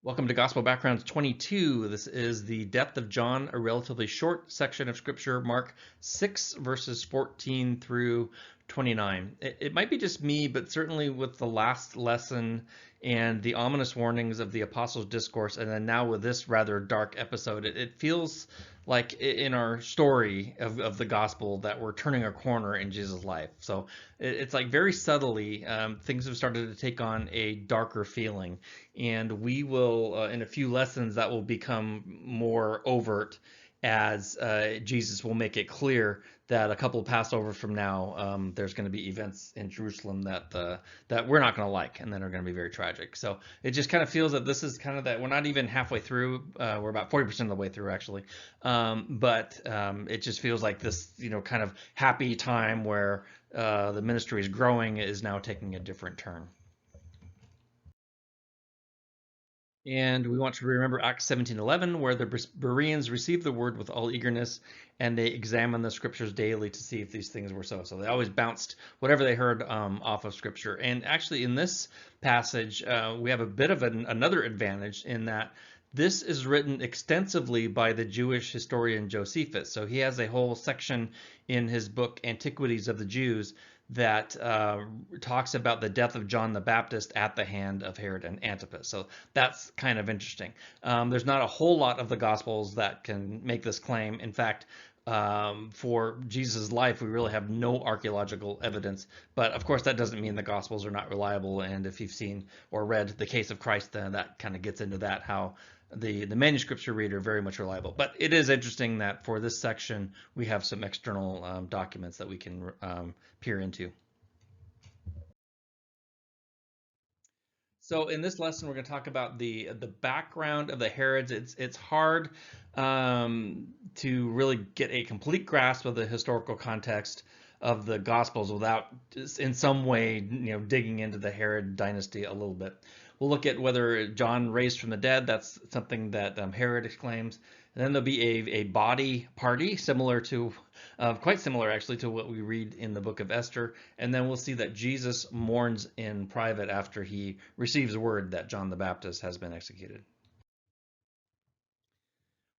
Welcome to Gospel Backgrounds 22. This is the Death of John, a relatively short section of Scripture, Mark 6, verses 14 through 29. It might be just me, but certainly with the last lesson and the ominous warnings of the Apostles' Discourse, and then now with this rather dark episode, it feels like in our story of the gospel that we're turning a corner in Jesus' life. So it's like very subtly, things have started to take on a darker feeling. And we will, in a few lessons, that will become more overt as Jesus will make it clear that a couple of Passovers from now, there's going to be events in Jerusalem that we're not going to like, and that are going to be very tragic. So it just kind of feels that this is kind of that we're not even halfway through. We're about 40% of the way through, actually. But it just feels like this, kind of happy time where the ministry is growing is now taking a different turn. And we want to remember Acts 17:11, where the Bereans received the word with all eagerness, and they examined the scriptures daily to see if these things were so. So they always bounced whatever they heard off of scripture. And actually, in this passage, we have a bit of another advantage in that this is written extensively by the Jewish historian Josephus. So he has a whole section in his book, Antiquities of the Jews, that talks about the death of John the Baptist at the hand of Herod and Antipas. So that's kind of interesting. There's not a whole lot of the Gospels that can make this claim. In fact, for Jesus' life, we really have no archaeological evidence. But of course, that doesn't mean the Gospels are not reliable. And if you've seen or read The Case of Christ, then that kind of gets into that, how the manuscripts you read are very much reliable. But it is interesting that for this section, we have some external documents that we can peer into. So in this lesson, we're going to talk about the background of the Herods. It's hard to really get a complete grasp of the historical context of the Gospels without in some way, digging into the Herod dynasty a little bit. We'll look at whether John raised from the dead. That's something that Herod exclaims. And then there'll be a body party, similar to, quite similar actually to what we read in the book of Esther. And then we'll see that Jesus mourns in private after he receives word that John the Baptist has been executed.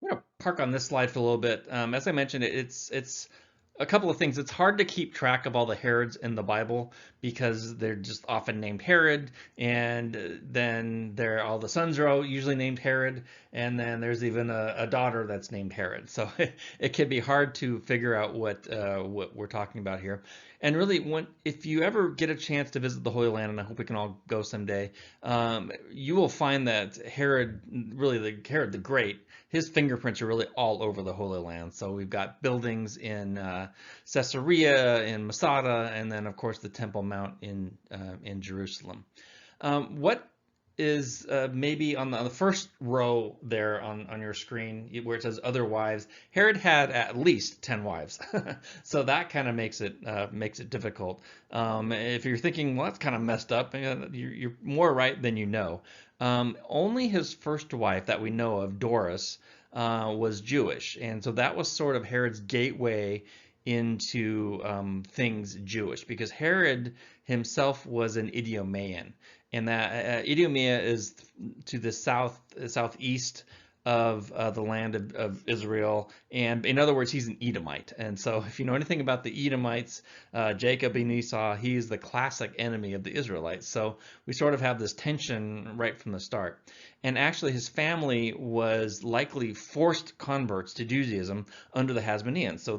I'm going to park on this slide for a little bit. As I mentioned, it's a couple of things. It's hard to keep track of all the Herods in the Bible because they're just often named Herod, and then all the sons are usually named Herod, and then there's even a daughter that's named Herod. So it can be hard to figure out what we're talking about here. And really, if you ever get a chance to visit the Holy Land, and I hope we can all go someday, you will find that Herod, really Herod the Great, his fingerprints are really all over the Holy Land. So we've got buildings in Caesarea, in Masada, and then of course the Temple Mount in Jerusalem. What is maybe on the first row there on your screen where it says other wives? Herod had at least 10 wives, so that kind of makes it difficult. If you're thinking, well, that's kind of messed up, you're more right than you know. Only his first wife that we know of, Doris, was Jewish, and so that was sort of Herod's gateway into things Jewish, because Herod himself was an Idumean, and that Idumea is to the southeast of the land of Israel, and in other words, he's an Edomite. And so if you know anything about the Edomites, Jacob and Esau, he is the classic enemy of the Israelites. So we sort of have this tension right from the start. And actually his family was likely forced converts to Judaism under the Hasmoneans. So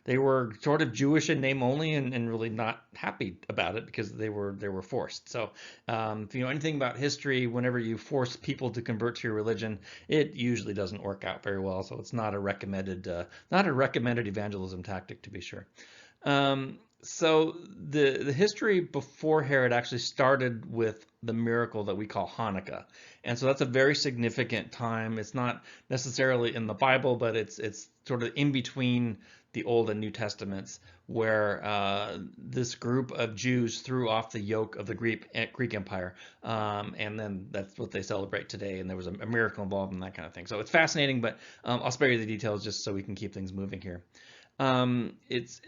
they were sort of Jewish in name only, and really not happy about it because they were forced. So if you know anything about history, whenever you force people to convert to your religion, it usually doesn't work out very well. So it's not a recommended evangelism tactic, to be sure. So the history before Herod actually started with the miracle that we call Hanukkah. And so that's a very significant time. It's not necessarily in the Bible, but it's sort of in between the Old and New Testaments, where this group of Jews threw off the yoke of the Greek Empire, and then that's what they celebrate today. And there was a miracle involved in that kind of thing. So it's fascinating, but I'll spare you the details just so we can keep things moving here. It's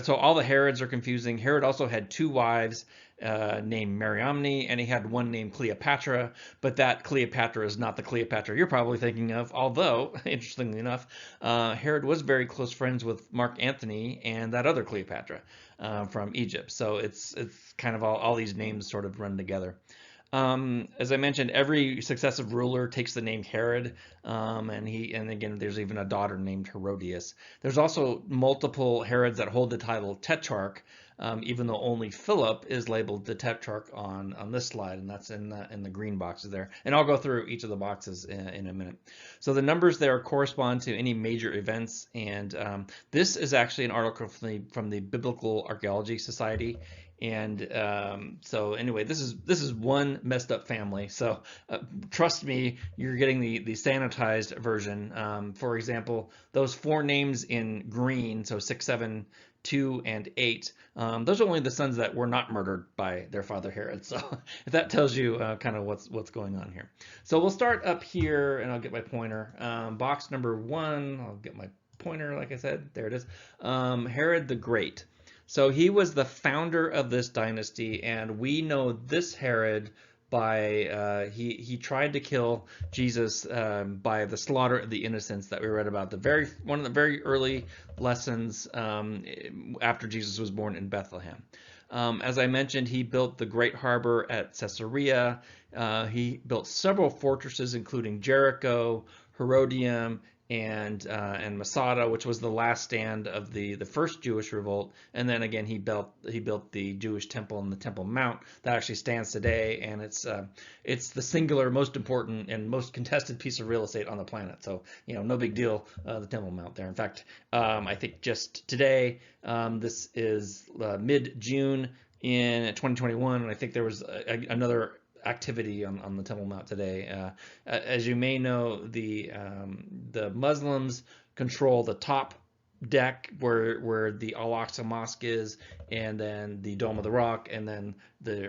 so all the Herods are confusing. Herod also had two wives named Mariamne, and he had one named Cleopatra, but that Cleopatra is not the Cleopatra you're probably thinking of. Although, interestingly enough, Herod was very close friends with Mark Antony and that other Cleopatra from Egypt. So it's kind of all these names sort of run together. As I mentioned, every successive ruler takes the name Herod, and again, there's even a daughter named Herodias. There's also multiple Herods that hold the title Tetrarch, even though only Philip is labeled the Tetrarch on this slide, and that's in the green boxes there. And I'll go through each of the boxes in a minute. So the numbers there correspond to any major events, and this is actually an article from the Biblical Archaeology Society. And so anyway, this is one messed up family. So trust me, you're getting the sanitized version. For example, those four names in green, so 6, 7, 2, and 8, those are only the sons that were not murdered by their father Herod. So if that tells you kind of what's going on here. So we'll start up here, and I'll get my pointer. Box number 1, I'll get my pointer, like I said. There it is. Herod the Great. So he was the founder of this dynasty, and we know this Herod by he tried to kill Jesus by the slaughter of the innocents that we read about. One of the very early lessons after Jesus was born in Bethlehem. As I mentioned, he built the great harbor at Caesarea. He built several fortresses, including Jericho, Herodium, and Masada, which was the last stand of the first Jewish revolt. And then again, he built the Jewish temple and the Temple Mount that actually stands today, and it's the singular most important and most contested piece of real estate on the planet. So no big deal, the Temple Mount there. In fact, I think just today, this is mid-June in 2021, and I think there was another activity on the Temple Mount today. As you may know, the Muslims control the top deck where the Al-Aqsa Mosque is, and then the Dome of the Rock, and then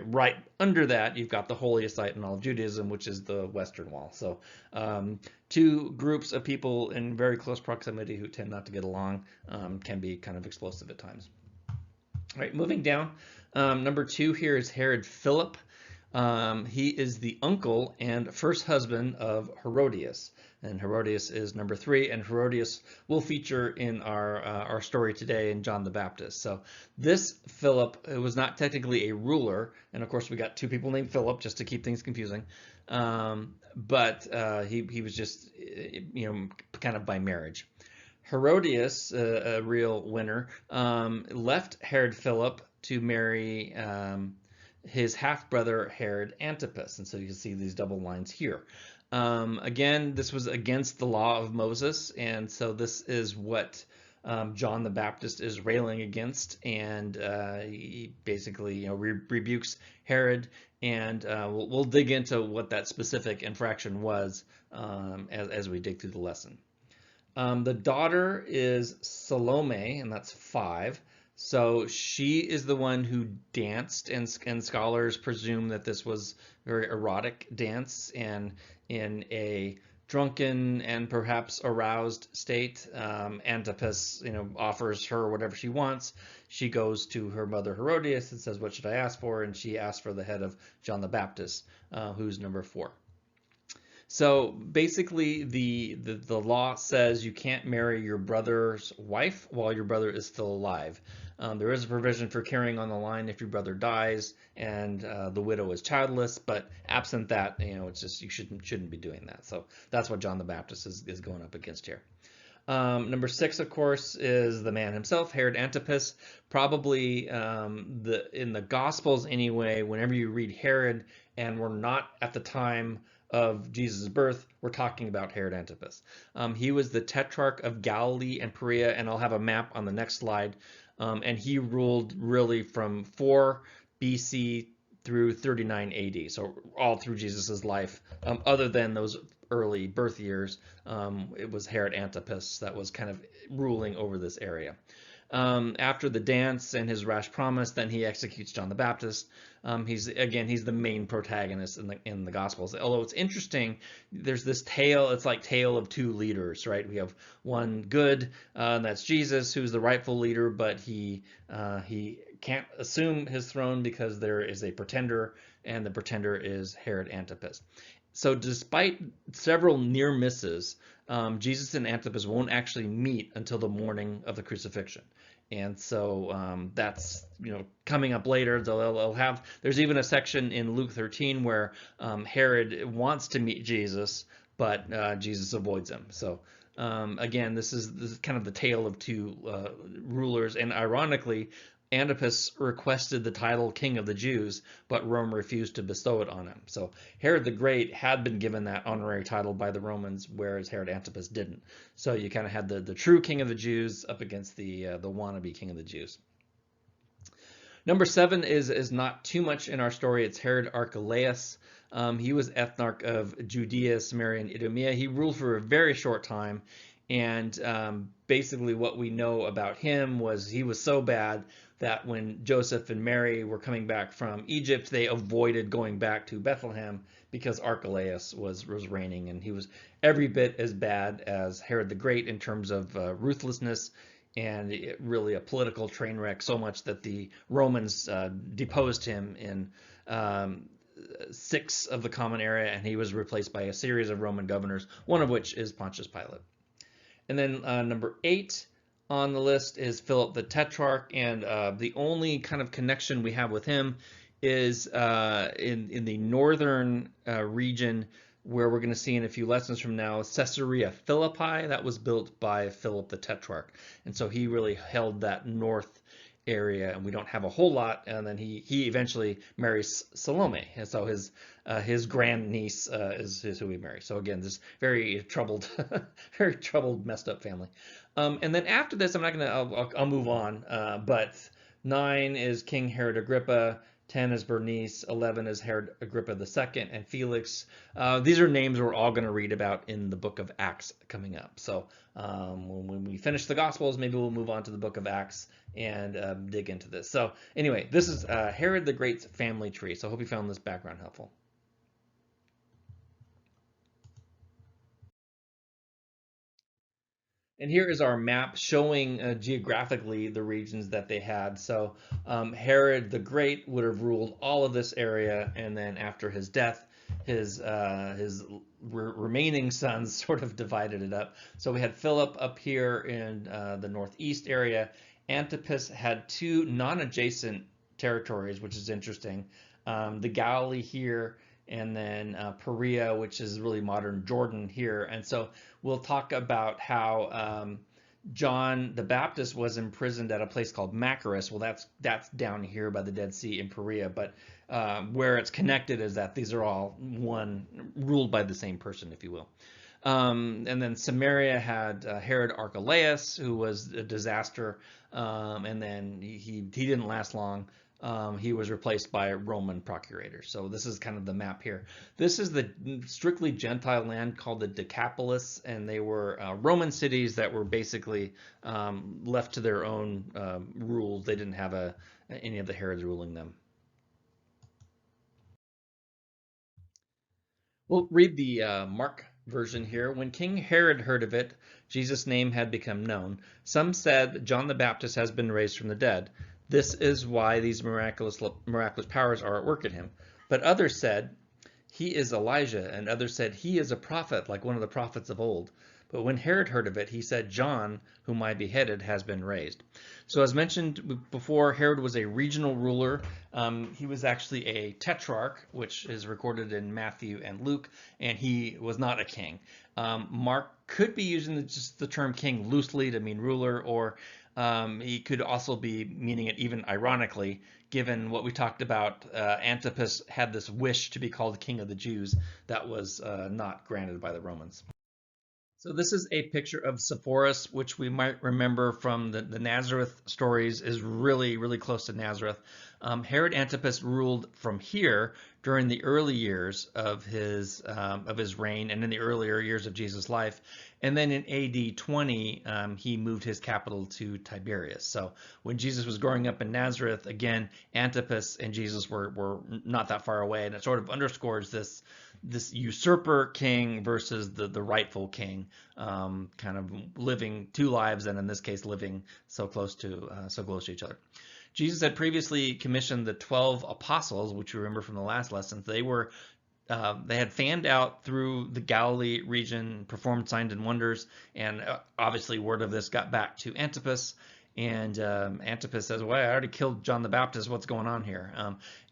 right under that you've got the holiest site in all of Judaism, which is the Western Wall. So two groups of people in very close proximity who tend not to get along can be kind of explosive at times. All right, moving down, number 2 here is Herod Philip. He is the uncle and first husband of Herodias, and Herodias is number 3, and Herodias will feature in our story today in John the Baptist. So this Philip was not technically a ruler, and of course we got 2 people named Philip just to keep things confusing, but he was just kind of by marriage. Herodias, a real winner, left Herod Philip to marry his half-brother Herod Antipas, and so you can see these double lines here. Again, this was against the law of Moses, and so this is what John the Baptist is railing against, and he basically rebukes Herod, and we'll dig into what that specific infraction was as we dig through the lesson. The daughter is Salome, and that's 5. So she is the one who danced, and scholars presume that this was a very erotic dance, and in a drunken and perhaps aroused state, Antipas, offers her whatever she wants. She goes to her mother Herodias and says, "What should I ask for?" And she asks for the head of John the Baptist, who's number 4. So basically, the law says you can't marry your brother's wife while your brother is still alive. There is a provision for carrying on the line if your brother dies and the widow is childless, but absent that, it's just you shouldn't be doing that. So that's what John the Baptist is going up against here. Number 6, of course, is the man himself, Herod Antipas. Probably in the Gospels anyway, whenever you read Herod and we're not at the time of Jesus' birth, we're talking about Herod Antipas. He was the Tetrarch of Galilee and Perea, and I'll have a map on the next slide. And he ruled really from 4 BC through 39 AD, so all through Jesus' life. Other than those early birth years, it was Herod Antipas that was kind of ruling over this area. After the dance and his rash promise, then he executes John the Baptist. He's the main protagonist in the Gospels. Although it's interesting, there's this tale. It's like tale of two leaders, right? We have one good, and that's Jesus, who's the rightful leader, but he can't assume his throne because there is a pretender, and the pretender is Herod Antipas. So despite several near misses, Jesus and Antipas won't actually meet until the morning of the crucifixion. And so that's coming up later. They'll have. There's even a section in Luke 13 where Herod wants to meet Jesus, but Jesus avoids him. So again, this is kind of the tale of two rulers. And ironically, Antipas requested the title King of the Jews, but Rome refused to bestow it on him. So Herod the Great had been given that honorary title by the Romans, whereas Herod Antipas didn't. So you kind of had the true King of the Jews up against the wannabe King of the Jews. Number 7 is not too much in our story. It's Herod Archelaus. He was ethnarch of Judea, Samaria, and Idumea. He ruled for a very short time. And basically what we know about him was he was so bad that when Joseph and Mary were coming back from Egypt, they avoided going back to Bethlehem because Archelaus was reigning, and he was every bit as bad as Herod the Great in terms of ruthlessness, and really a political train wreck, so much that the Romans deposed him in 6 of the common era, and he was replaced by a series of Roman governors, one of which is Pontius Pilate. And then number 8 on the list is Philip the Tetrarch, and the only kind of connection we have with him is in the northern region, where we're going to see in a few lessons from now, Caesarea Philippi, that was built by Philip the Tetrarch. And so he really held that north area, and we don't have a whole lot. And then he eventually marries Salome, and so his grandniece is who he marries. So again, this very troubled, very troubled, messed up family. And then after this, I'm not gonna. I'll move on. But 9 is King Herod Agrippa. 10 is Bernice, 11 is Herod Agrippa II, and Felix. These are names we're all going to read about in the book of Acts coming up. So when we finish the Gospels, maybe we'll move on to the book of Acts and dig into this. So anyway, this is Herod the Great's family tree. So I hope you found this background helpful. And here is our map showing geographically the regions that they had. So Herod the Great would have ruled all of this area, and then after his death, his remaining sons sort of divided it up. So we had Philip up here in the northeast area. Antipas had 2 non-adjacent territories, which is interesting. The Galilee here, and then Perea, which is really modern Jordan here. And so we'll talk about how John the Baptist was imprisoned at a place called Machaerus. Well, that's down here by the Dead Sea in Perea, but where it's connected is that these are all one, ruled by the same person, if you will. And then Samaria had Herod Archelaus, who was a disaster, and then he didn't last long. He was replaced by a Roman procurator. So this is kind of the map here. This is the strictly Gentile land called the Decapolis, and they were Roman cities that were basically left to their own rules. They didn't have any of the Herods ruling them. We'll read the Mark version here. When King Herod heard of it, Jesus' name had become known. Some said, John the Baptist has been raised from the dead. This is why these miraculous powers are at work in him. But others said, he is Elijah, and others said, he is a prophet, like one of the prophets of old. But when Herod heard of it, he said, John, whom I beheaded, has been raised. So as mentioned before, Herod was a regional ruler. He was actually a tetrarch, which is recorded in Matthew and Luke, and he was not a king. Mark could be using just the term king loosely to mean ruler, or he could also be meaning it even ironically, given what we talked about. Antipas had this wish to be called King of the Jews that was not granted by the Romans. So this is a picture of Sepphoris, which we might remember from the Nazareth stories, is really, really close to Nazareth. Herod Antipas ruled from here during the early years of his reign and in the earlier years of Jesus' life. And then in AD 20, he moved his capital to Tiberias. So when Jesus was growing up in Nazareth, again, Antipas and Jesus were not that far away, and it sort of underscores this usurper king versus the rightful king, kind of living two lives, and in this case, living so close to each other. Jesus had previously commissioned the 12 apostles, which you remember from the last lessons. They had fanned out through the Galilee region, performed signs and wonders, and obviously word of this got back to Antipas. And Antipas says, well, I already killed John the Baptist. What's going on here?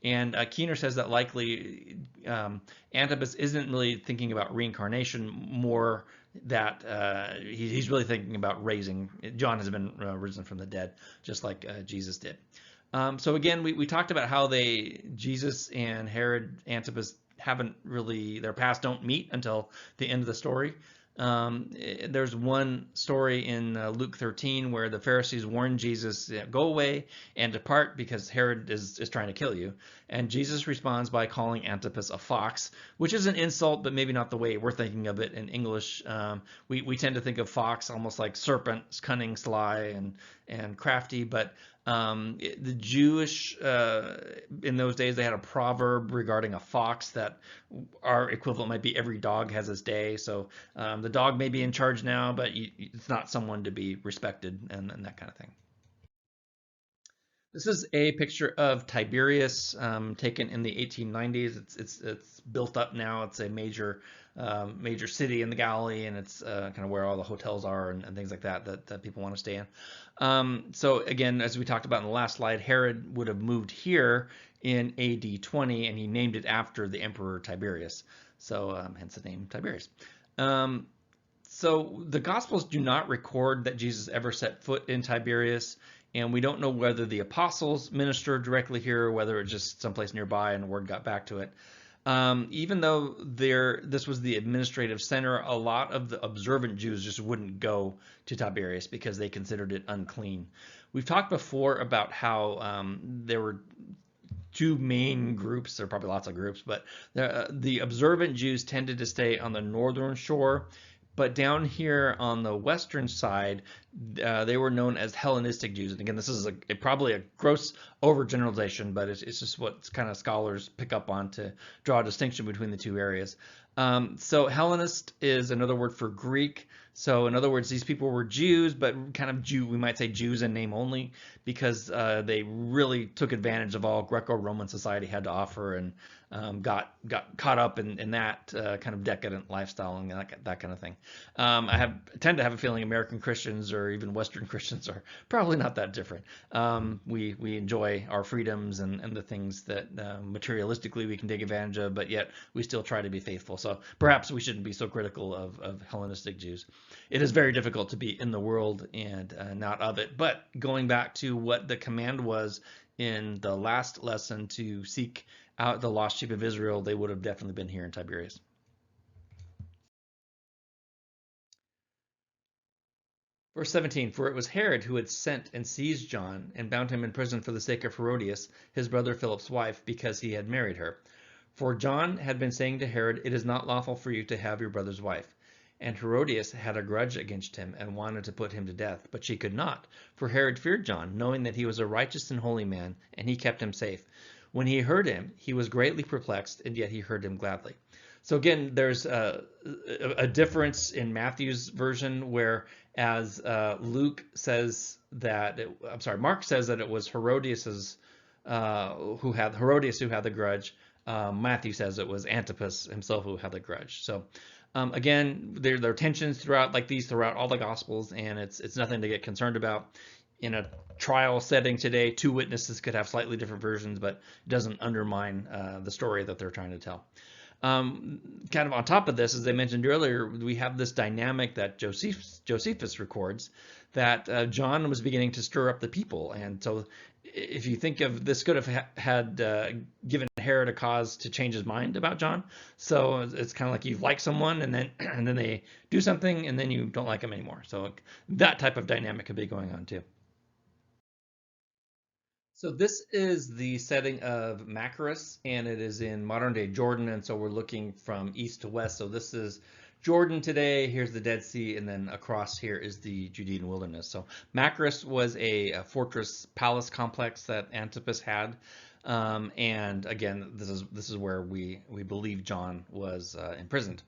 And Keener says that likely Antipas isn't really thinking about reincarnation, more that he's really thinking about raising. John has been risen from the dead, just like Jesus did. So again, we talked about how Jesus and Herod Antipas haven't really, their paths don't meet until the end of the story. There's one story in Luke 13 where the Pharisees warn Jesus, go away and depart because Herod is trying to kill you. And Jesus responds by calling Antipas a fox, which is an insult, but maybe not the way we're thinking of it in English. We tend to think of fox almost like serpent, cunning, sly, and crafty, but the Jewish, in those days, they had a proverb regarding a fox that our equivalent might be every dog has its day. So the dog may be in charge now, but it's not someone to be respected and that kind of thing. This is a picture of Tiberias taken in the 1890s. It's built up now. It's a major city in the Galilee, and it's kind of where all the hotels are and things like that people want to stay in. So again, as we talked about in the last slide, Herod would have moved here in AD 20, and he named it after the Emperor Tiberius. So hence the name Tiberias. So the Gospels do not record that Jesus ever set foot in Tiberias, and we don't know whether the apostles ministered directly here or whether it was just someplace nearby and word got back to it. Even though this was the administrative center, a lot of the observant Jews just wouldn't go to Tiberias because they considered it unclean. We've talked before about how there were two main groups. There are probably lots of groups, but the observant Jews tended to stay on the northern shore. But down here on the western side, they were known as Hellenistic Jews. And again, this is probably a gross overgeneralization, but it's just what kind of scholars pick up on to draw a distinction between the two areas. So Hellenist is another word for Greek. So in other words, these people were Jews, but kind of we might say Jews in name only, because they really took advantage of all Greco-Roman society had to offer, and got caught up in that kind of decadent lifestyle and that kind of thing. I tend to have a feeling American Christians or even Western Christians are probably not that different. We enjoy our freedoms and the things that materialistically we can take advantage of, but yet we still try to be faithful. So perhaps we shouldn't be so critical of Hellenistic Jews. It is very difficult to be in the world and not of it. But going back to what the command was in the last lesson, to seek out the lost sheep of Israel, they would have definitely been here in Tiberias. Verse 17, for it was Herod who had sent and seized John and bound him in prison for the sake of Herodias, his brother Philip's wife, because he had married her. For John had been saying to Herod, it is not lawful for you to have your brother's wife. And Herodias had a grudge against him and wanted to put him to death, but she could not, for Herod feared John, knowing that he was a righteous and holy man, and he kept him safe. When he heard him, he was greatly perplexed, and yet he heard him gladly. So again, there's a difference in Matthew's version, where as Mark says that it was Herodias who had the grudge. Matthew says it was Antipas himself who had the grudge. So again, there are tensions throughout all the Gospels, and it's nothing to get concerned about. In a trial setting today, two witnesses could have slightly different versions, but it doesn't undermine the story that they're trying to tell. Kind of on top of this, as I mentioned earlier, we have this dynamic that Josephus records, that John was beginning to stir up the people. And so if you think of this, could have had given Herod a cause to change his mind about John. So it's kind of like you like someone, and then they do something, and then you don't like them anymore. So that type of dynamic could be going on too. So this is the setting of Machaerus, and it is in modern day Jordan, and so we're looking from east to west. So this is Jordan today, here's the Dead Sea, and then across here is the Judean wilderness. So Machaerus was a fortress palace complex that Antipas had. And again, this is where we believe John was imprisoned.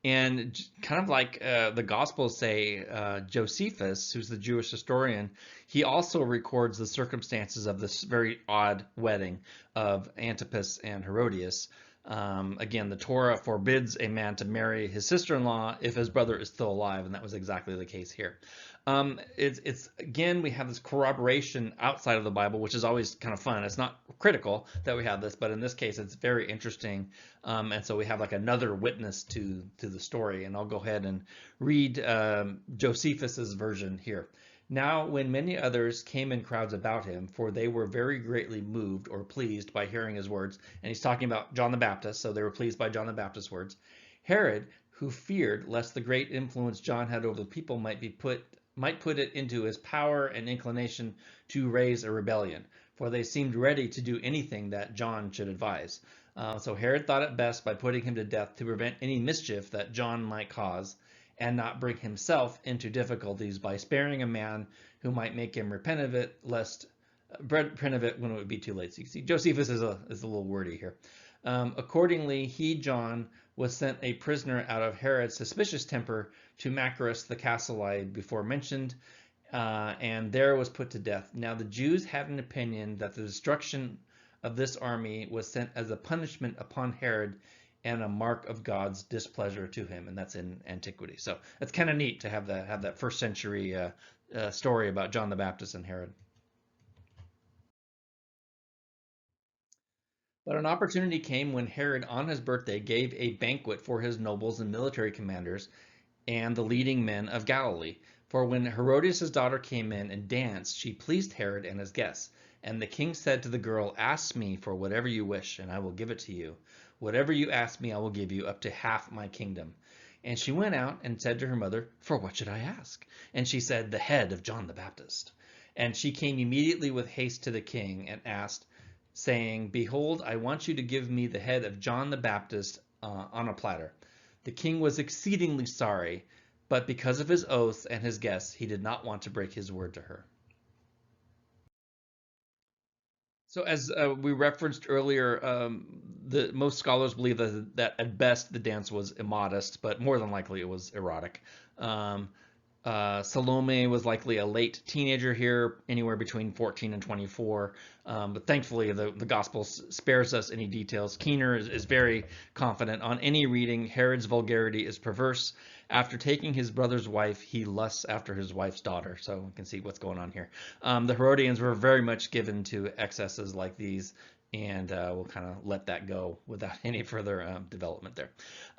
And kind of like the Gospels say, Josephus, who's the Jewish historian, he also records the circumstances of this very odd wedding of Antipas and Herodias. Again, the Torah forbids a man to marry his sister-in-law if his brother is still alive, and that was exactly the case here. It's again, we have this corroboration outside of the Bible, which is always kind of fun. It's not critical that we have this, but in this case, it's very interesting. And so we have like another witness to the story. And I'll go ahead and read Josephus's version here. Now, when many others came in crowds about him, for they were very greatly moved or pleased by hearing his words, and he's talking about John the Baptist, so they were pleased by John the Baptist's words. Herod, who feared lest the great influence John had over the people might put it into his power and inclination to raise a rebellion, for they seemed ready to do anything that John should advise. So Herod thought it best by putting him to death to prevent any mischief that John might cause, and not bring himself into difficulties by sparing a man who might make him repent of it, repent of it when it would be too late. So you see, Josephus is a little wordy here. Accordingly, he, John, was sent a prisoner out of Herod's suspicious temper to Machaerus the Castellite before mentioned, and there was put to death. Now the Jews had an opinion that the destruction of this army was sent as a punishment upon Herod and a mark of God's displeasure to him, and that's in antiquity. So it's kind of neat to have that first century story about John the Baptist and Herod. But an opportunity came when Herod, on his birthday, gave a banquet for his nobles and military commanders and the leading men of Galilee. For when Herodias' daughter came in and danced, she pleased Herod and his guests. And the king said to the girl, "Ask me for whatever you wish, and I will give it to you. Whatever you ask me, I will give you, up to half my kingdom." And she went out and said to her mother, "For what should I ask?" And she said, "The head of John the Baptist." And she came immediately with haste to the king and asked, saying, "Behold, I want you to give me the head of John the Baptist on a platter." The king was exceedingly sorry, but because of his oaths and his guests, he did not want to break his word to her. So as we referenced earlier, most scholars believe that at best the dance was immodest, but more than likely it was erotic. Um, Salome was likely a late teenager here, anywhere between 14 and 24. But thankfully, the Gospel spares us any details. Keener is very confident. On any reading, Herod's vulgarity is perverse. After taking his brother's wife, he lusts after his wife's daughter. So we can see what's going on here. The Herodians were very much given to excesses like these, and we'll kind of let that go without any further development there.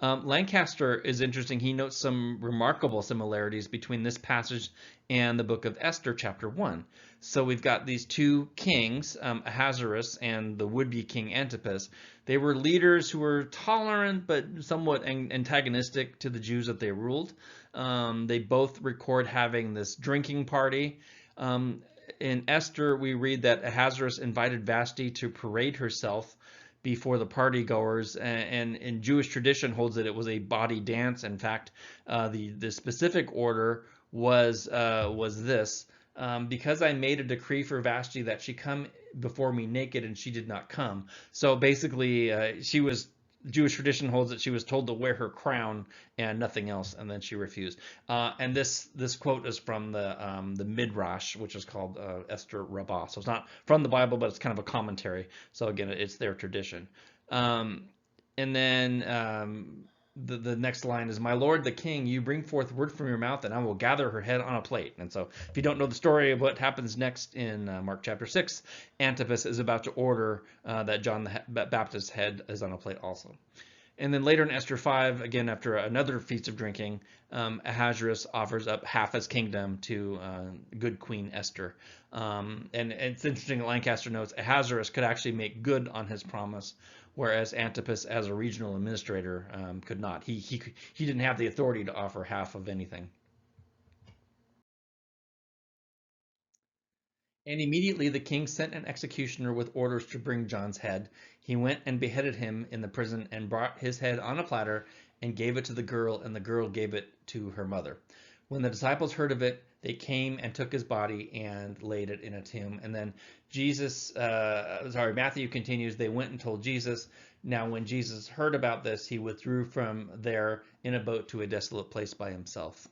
Lancaster is interesting. He notes some remarkable similarities between this passage and the book of Esther, chapter 1. So we've got these two kings, Ahasuerus and the would-be king Antipas. They were leaders who were tolerant but somewhat antagonistic to the Jews that they ruled. They both record having this drinking party. In Esther, we read that Ahasuerus invited Vashti to parade herself before the partygoers, and in Jewish tradition holds that it was a body dance. In fact, the specific order was this: because I made a decree for Vashti that she come before me naked, and she did not come. So basically, Jewish tradition holds that she was told to wear her crown and nothing else, and then she refused. And this quote is from the Midrash, which is called Esther Rabbah. So it's not from the Bible, but it's kind of a commentary. So again, it's their tradition. And then the next line is, "My lord the king, you bring forth word from your mouth, and I will gather her head on a plate." And so if you don't know the story of what happens next in Mark chapter 6, Antipas is about to order that John the Baptist's head is on a plate also. And then later in Esther 5, again, after another feast of drinking, Ahasuerus offers up half his kingdom to good Queen Esther. And it's interesting that Lancaster notes Ahasuerus could actually make good on his promise, whereas Antipas, as a regional administrator, could not. He didn't have the authority to offer half of anything. And immediately the king sent an executioner with orders to bring John's head. He went and beheaded him in the prison and brought his head on a platter and gave it to the girl, and the girl gave it to her mother. When the disciples heard of it, they came and took his body and laid it in a tomb. And then Matthew continues, they went and told Jesus. Now, when Jesus heard about this, he withdrew from there in a boat to a desolate place by himself.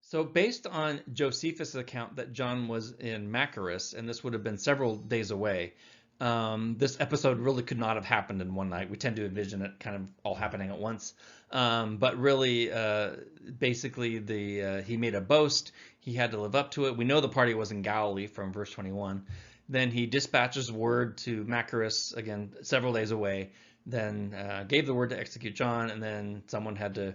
So, based on Josephus' account that John was in Machaerus, and this would have been several days away, this episode really could not have happened in one night. We tend to envision it kind of all happening at once. But really, basically, he made a boast. He had to live up to it. We know the party was in Galilee from verse 21. Then he dispatches word to Machaerus, again, several days away. Then gave the word to execute John, and then someone had to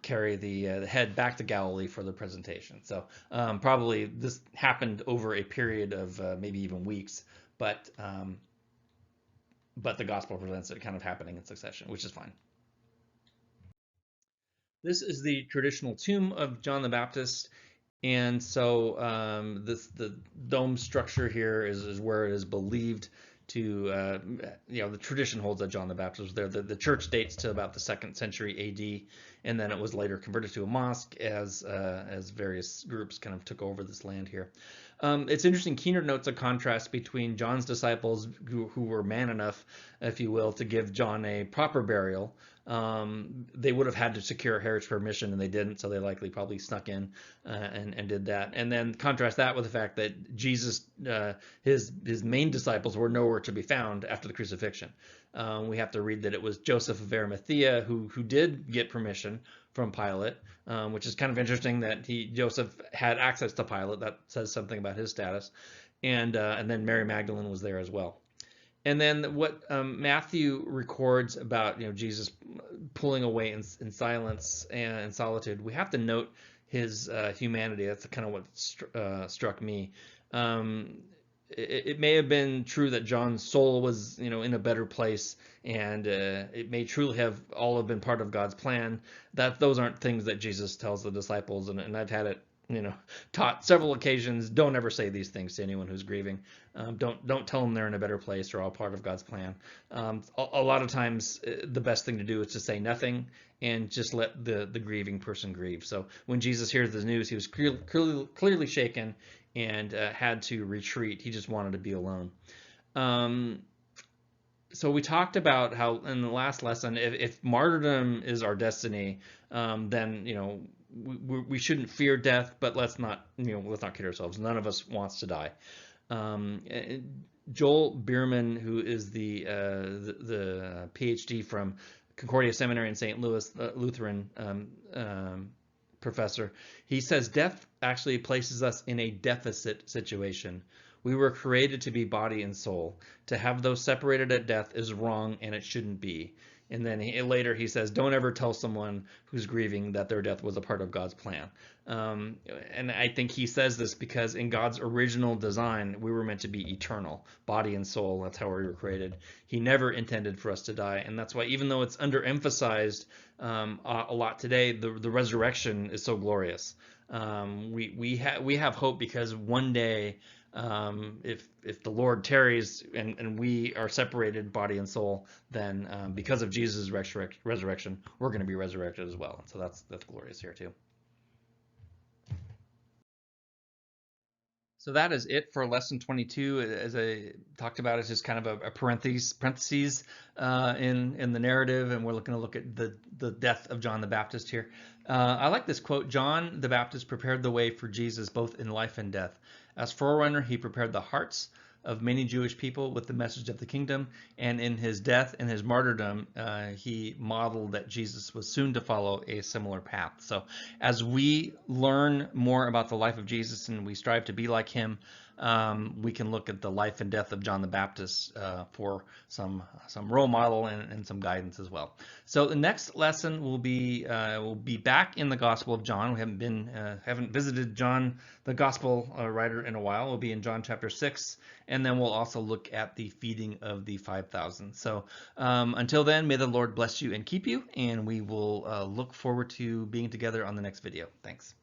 carry the head back to Galilee for the presentation. So probably this happened over a period of maybe even weeks, but the gospel presents it kind of happening in succession, which is fine. This is the traditional tomb of John the Baptist. And so the dome structure here is where it is believed to, the tradition holds that John the Baptist was there. The church dates to about the 2nd century AD, and then it was later converted to a mosque as various groups kind of took over this land here. It's interesting. Keener notes a contrast between John's disciples who were man enough, if you will, to give John a proper burial. They would have had to secure Herod's permission, and they didn't, so they likely probably snuck in and did that. And then contrast that with the fact that Jesus, his main disciples were nowhere to be found after the crucifixion. We have to read that it was Joseph of Arimathea who did get permission from Pilate, which is kind of interesting that Joseph had access to Pilate. That says something about his status. And then Mary Magdalene was there as well. And then what Matthew records about Jesus pulling away in silence and solitude, we have to note his humanity. That's kind of what struck me. It may have been true that John's soul was in a better place, and it may truly have all have been part of God's plan. That those aren't things that Jesus tells the disciples, and I've had it taught several occasions. Don't ever say these things to anyone who's grieving. Don't tell them they're in a better place or all part of God's plan. A lot of times, the best thing to do is to say nothing and just let the grieving person grieve. So when Jesus hears the news, he was clearly shaken and had to retreat. He just wanted to be alone. So we talked about how in the last lesson, if martyrdom is our destiny, then we shouldn't fear death, but let's not kid ourselves. None of us wants to die. Joel Bierman, who is the PhD from Concordia Seminary in St. Louis, Lutheran professor, he says death actually places us in a deficit situation. We were created to be body and soul. To have those separated at death is wrong, and it shouldn't be. And then later he says, don't ever tell someone who's grieving that their death was a part of God's plan. And I think he says this because in God's original design, we were meant to be eternal, body and soul. That's how we were created. He never intended for us to die. And that's why, even though it's underemphasized a lot today, the resurrection is so glorious. We have hope because one day, if the Lord tarries and we are separated body and soul, then because of Jesus' resurrection, we're going to be resurrected as well. So that's glorious here too. So that is it for lesson 22. As I talked about, it's just kind of a parentheses in the narrative, and we're going to look at the death of John the Baptist here. I like this quote. John the Baptist prepared the way for Jesus both in life and death. As forerunner, he prepared the hearts of many Jewish people with the message of the kingdom, and in his death and his martyrdom, he modeled that Jesus was soon to follow a similar path. So as we learn more about the life of Jesus and we strive to be like him, we can look at the life and death of John the Baptist for some role model and some guidance as well. So the next lesson will be back in the Gospel of John. We haven't visited John, the Gospel writer, in a while. We'll be in John chapter 6, and then we'll also look at the feeding of the 5,000. So until then, may the Lord bless you and keep you, and we will look forward to being together on the next video. Thanks.